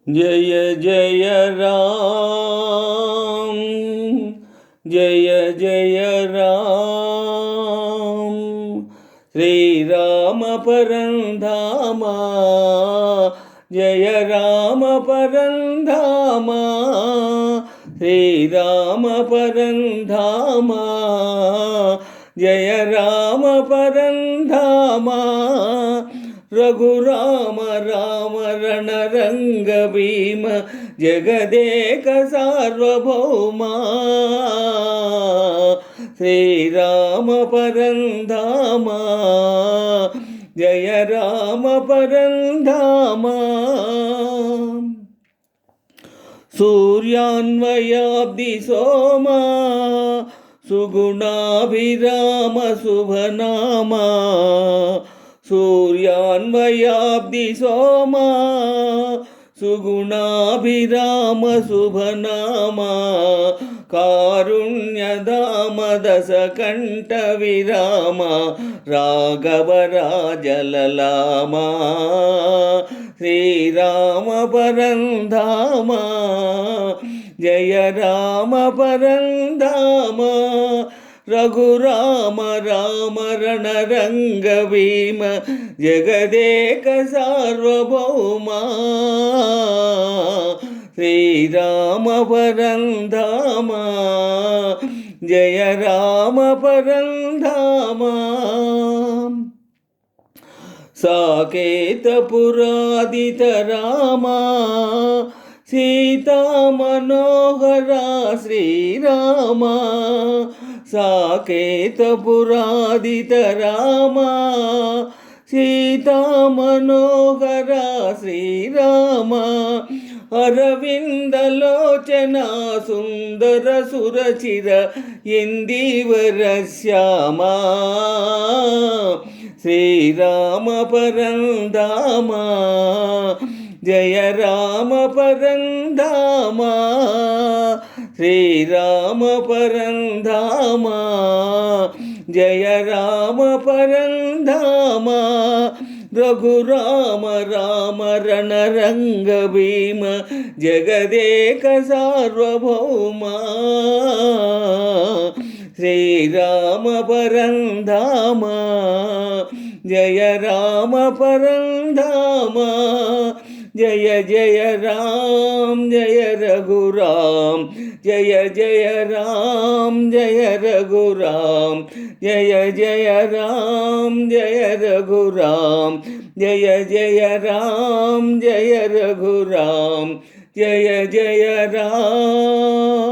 जय जय राम, जय जय राम। श्री राम परंधामा, जय राम परंधामा। श्री राम परंधामा, जय राम परंधामा। रघुराम राम रणरंग भीम, जगदेक सार्वभौमा। श्रीराम परंधामा, जय राम परंधामा। सूर्यान्वयाब्धि सोमा, सुगुणाभिराम शुभनामा। सूर्यान्वयाब्धि सोमा, सुगुणाभिराम शुभनामा। कारुण्यधाम दशकण्ठ विराम, राघव राजललामा। श्रीराम परंधामा, जय राम परंधामा। रघुराम राम रणरंग भीम, जगदेक सार्वभौमा। श्रीराम परंधामा, जय राम परंधामा। साकेतपुरादित रामा, सीता मनोहरा श्रीरामा। साकेतपुरादित रामा, सीता मनोहरा श्रीरामा। अरविन्दलोचना सुन्दर सुरचिर इन्दीवर श्यामा। श्रीराम परंधामा, जय राम परंधामा। श्रीराम परंधामा, जय राम परंधामा। रघुराम राम रणरंग भीम, जगदेक सार्वभौमा। श्रीराम परंधामा, जय राम परंधामा। जय जय राम, जय रघुराम, जय जय राम, जय रघुराम। जय जय राम, जय रघुराम, जय जय राम, जय रघुराम। जय जय राम।